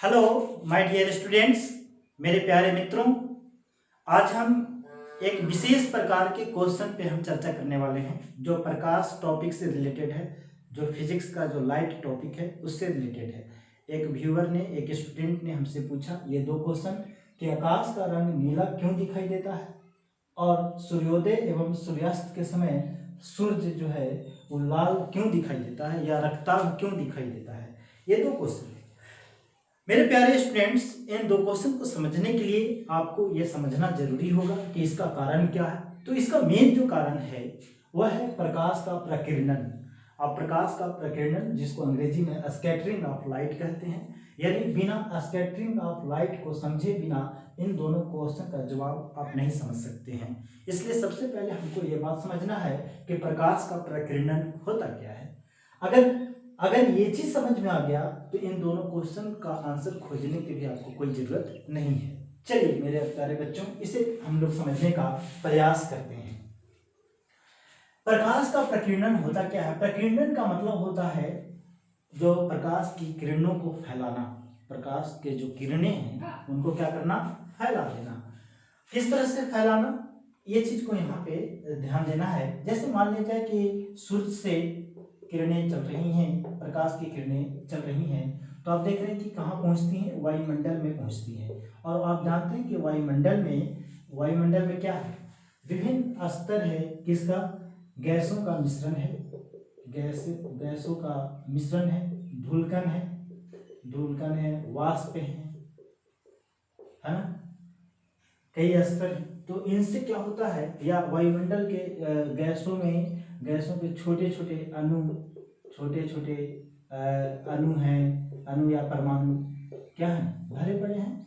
Hello my dear students, मेरे प्यारे मित्रों। आज हम एक विशेष प्रकार के क्वेश्चन पे हम चर्चा करने वाले हैं जो प्रकाश टॉपिक से रिलेटेड है, जो फिजिक्स का जो लाइट टॉपिक है उससे रिलेटेड है। एक व्यूअर ने, एक स्टूडेंट ने हमसे पूछा ये दो क्वेश्चन कि आकाश का रंग नीला क्यों दिखाई देता है और सूर्योदय एवं सूर्यास्त के समय सूर्य जो है वो लाल क्यों दिखाई देता है या रक्ताभ क्यों दिखाई देता है। ये दो क्वेश्चन है। मेरे प्यारे स्टूडेंट्स, इन दो क्वेश्चन को समझने के लिए आपको यह समझना जरूरी होगा कि इसका कारण क्या है। तो इसका मेन जो कारण है वह है प्रकाश का प्रकीर्णन। अब प्रकाश का प्रकीर्णन, जिसको अंग्रेजी में स्कैटरिंग ऑफ लाइट कहते हैं, यानी बिना स्कैटरिंग ऑफ लाइट को समझे बिना इन दोनों क्वेश्चन का जवाब आप नहीं समझ सकते हैं। इसलिए सबसे पहले हमको यह बात समझना है कि प्रकाश का प्रकीर्णन होता क्या है। अगर अगर ये चीज समझ में आ गया तो इन दोनों क्वेश्चन का आंसर खोजने की भी आपको कोई जरूरत नहीं है। चलिए मेरे प्यारे बच्चों, इसे हम लोग समझने का प्रयास करते हैं। प्रकाश का प्रकीर्णन होता क्या है? प्रकीर्णन का मतलब होता है जो प्रकाश की किरणों को फैलाना। प्रकाश के जो किरणें हैं उनको क्या करना? फैला देना। किस तरह से फैलाना, ये चीज को यहाँ पे ध्यान देना है। जैसे मान लीजिए कि सूर्य से किरणें चल रही हैं, प्रकाश की किरणें चल रही हैं, तो आप देख रहे हैं कि कहाँ पहुंचती हैं? वायुमंडल में पहुंचती हैं। और आप जानते हैं कि वायुमंडल में क्या है? विभिन्न स्तर है। किसका? गैसों का मिश्रण है। गैसों का मिश्रण है। धूलकन है, वाष्प है ना, कई स्तर। तो इनसे क्या होता है, या वायुमंडल के गैसों के छोटे छोटे अणु हैं, अणु या परमाणु क्या है? भरे पड़े हैं।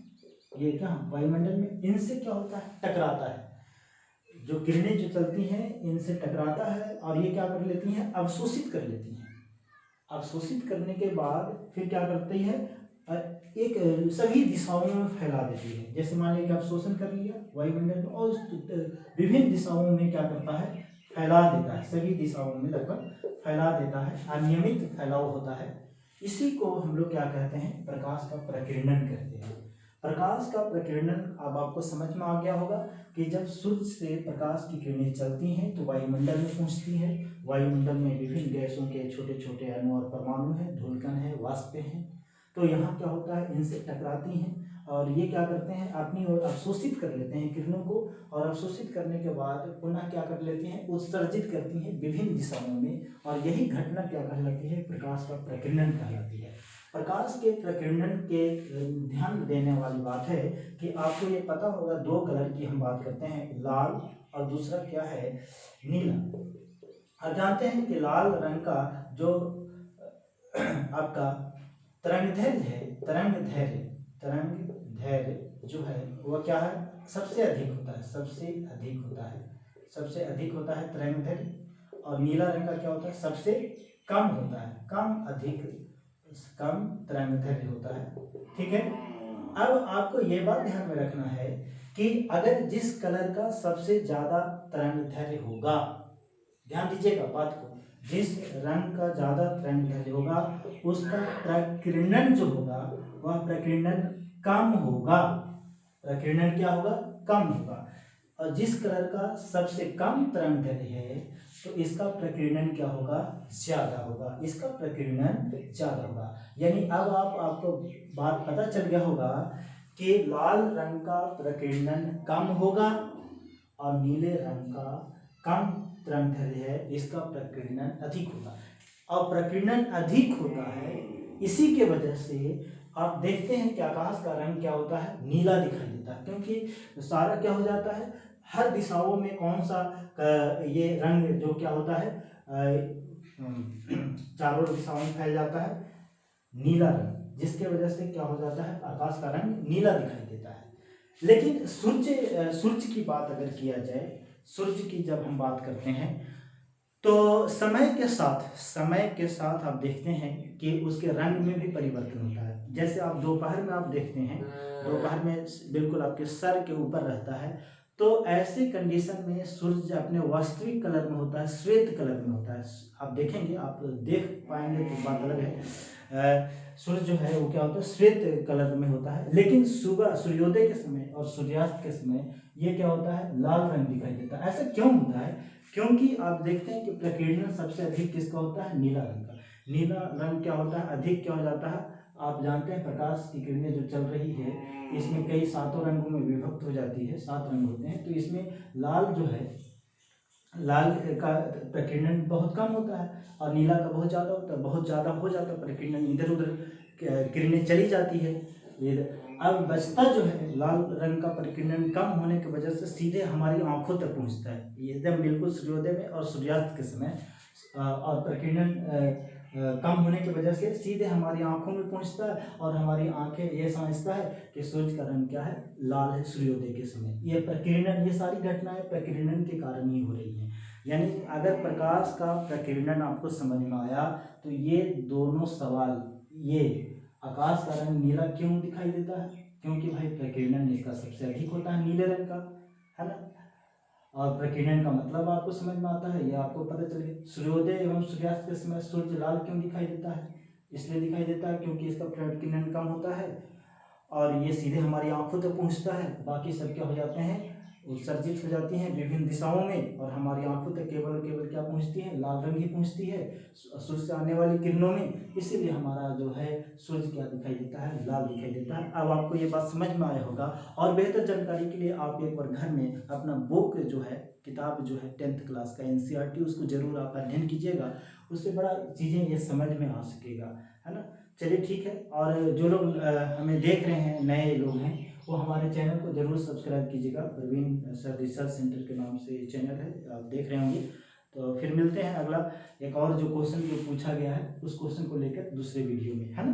ये क्या वायुमंडल में, इनसे क्या होता है? टकराता है। जो किरणें जो चलती हैं इनसे टकराता है और ये क्या कर लेती हैं? अवशोषित कर लेती हैं। अवशोषित करने के बाद फिर क्या करती है? एक सभी दिशाओं में फैला देती है। जैसे मान लीजिए अवशोषण कर लिया वायुमंडल में और विभिन्न दिशाओं में क्या करता है? फैला देता है। सभी दिशाओं में लगभग फैला देता है। अनियमित फैलाव होता है। इसी को हम लोग क्या कहते हैं? प्रकाश का प्रकीर्णन कहते हैं। प्रकाश का प्रकीर्णन अब आपको समझ में आ गया होगा कि जब सूर्य से प्रकाश की किरणें चलती हैं तो वायुमंडल में पहुंचती है। वायुमंडल में विभिन्न गैसों के छोटे छोटे अणु और परमाणु हैं, धूलकण है, वाष्प हैं। तो यहाँ क्या होता है? इनसे टकराती हैं और ये क्या करते हैं? अपनी ओर अवशोषित कर लेते हैं किरणों को, और अवशोषित करने के बाद पुनः क्या कर लेती हैं? उत्सर्जित करती हैं विभिन्न दिशाओं में। और यही घटना क्या कहलाती है? प्रकाश का प्रकीर्णन कहलाती है। प्रकाश के प्रकीर्णन के ध्यान देने वाली बात है कि आपको ये पता होगा, दो कलर की हम बात करते हैं, लाल और दूसरा क्या है? नीला। आप जानते हैं कि लाल रंग का जो आपका तरंग धैर्य जो है वह क्या है? सबसे अधिक होता है तरंग धैर्य। और नीला रंग का क्या होता है? सबसे कम होता है। कम तरंग धैर्य होता है। ठीक है। अब आपको यह बात ध्यान में रखना है कि अगर जिस कलर का सबसे ज्यादा तरंग धैर्य होगा, ध्यान दीजिएगा बात को, जिस रंग का ज्यादा तरंग धैर्य होगा उसका प्रकीर्णन जो होगा वह प्रकीर्णन कम होगा। प्रकीर्णन क्या होगा? कम होगा। और जिस कलर का सबसे कम तरंग दैर्ध्य है तो इसका प्रकीर्णन क्या होगा? ज्यादा होगा। इसका प्रकीर्णन ज्यादा होगा। यानी अब आपको बात पता चल गया होगा कि लाल रंग का प्रकीर्णन कम होगा और नीले रंग का कम तरंग दैर्ध्य है, इसका प्रकीर्णन अधिक होगा। और प्रकीर्णन अधिक होता है, इसी के वजह से आप देखते हैं कि आकाश का रंग क्या होता है? नीला दिखाई देता है। क्योंकि सारा क्या हो जाता है? हर दिशाओं में कौन सा ये रंग जो क्या होता है? चारों दिशाओं में फैल जाता है नीला रंग, जिसके वजह से क्या हो जाता है? आकाश का रंग नीला दिखाई देता है। लेकिन सूर्य की बात अगर किया जाए, सूर्य की जब हम बात करते हैं तो समय के साथ आप देखते हैं कि उसके रंग में भी परिवर्तन होता है। जैसे आप दोपहर में आप देखते हैं, दोपहर में बिल्कुल आपके सर के ऊपर रहता है, तो ऐसे कंडीशन में सूर्य अपने वास्तविक कलर में होता है, श्वेत कलर में होता है। आप देखेंगे, आप देख पाएंगे तो बात अलग है। सूर्य जो है वो क्या होता है, श्वेत कलर में होता है, लेकिन सुबह सूर्योदय के समय और सूर्यास्त के समय ये क्या होता है, लाल रंग दिखाई देता है। ऐसा क्यों होता है? क्योंकि आप देखते हैं कि प्रकीर्णन सबसे अधिक किसका होता है, नीला रंग का। नीला रंग क्या होता है, अधिक क्या हो जाता है, आप जानते हैं प्रकाश की किरणें जो चल रही है इसमें कई सातों रंगों में विभक्त हो जाती है, 7 रंग होते हैं, तो इसमें लाल जो है, लाल का प्रकीर्णन बहुत कम होता है और नीला का बहुत ज़्यादा होता है, बहुत ज़्यादा हो जाता है प्रकीर्णन, इधर उधर किरणें चली जाती है। अब बचता जो है लाल रंग का प्रकीर्णन कम होने की वजह से सीधे हमारी आंखों तक पहुंचता है, ये एकदम बिल्कुल सूर्योदय में और सूर्यास्त के समय, और प्रकीर्णन कम होने की वजह से सीधे हमारी आंखों में पहुंचता है और हमारी आंखें ये समझता है कि सूर्य का रंग क्या है, लाल है सूर्योदय के समय। ये प्रकीर्णन, ये सारी घटनाएं प्रकीर्णन के कारण ही हो रही हैं। यानी अगर प्रकाश का प्रकीर्णन आपको समझ में आया तो ये दोनों सवाल, ये आकाश का रंग नीला क्यों दिखाई देता है, क्योंकि भाई प्रकीर्णन इसका सबसे अधिक होता है नीले रंग का, है ना। और प्रकीर्णन का मतलब आपको समझ में आता है, ये आपको पता चल गया। सूर्योदय एवं सूर्यास्त के समय सूर्य लाल क्यों दिखाई देता है, इसलिए दिखाई देता है क्योंकि इसका प्रकीर्णन कम होता है और ये सीधे हमारी आंखों तक पहुंचता है। बाकी सब क्या हो जाते हैं, उत्सर्जित हो जाती हैं विभिन्न दिशाओं में और हमारी आंखों तक केवल केवल क्या पहुंचती है, लाल रंग ही पहुंचती है सूर्य से आने वाली किरणों में। इसीलिए हमारा जो है सूर्य क्या दिखाई देता है, लाल दिखाई देता है। अब आपको ये बात समझ में आया होगा और बेहतर जानकारी के लिए आप एक बार घर में अपना बुक जो है, किताब जो है 10th क्लास का NCERT, उसको जरूर आप अध्ययन कीजिएगा, उससे बड़ा चीज़ें ये समझ में आ सकेगा, है ना। चलिए ठीक है, और जो लोग हमें देख रहे हैं, नए लोग हैं, वो हमारे चैनल को जरूर सब्सक्राइब कीजिएगा। प्रवीण सर रिसर्च सेंटर के नाम से चैनल है, आप देख रहे होंगे। तो फिर मिलते हैं अगला एक और जो क्वेश्चन जो पूछा गया है उस क्वेश्चन को लेकर दूसरे वीडियो में, है ना।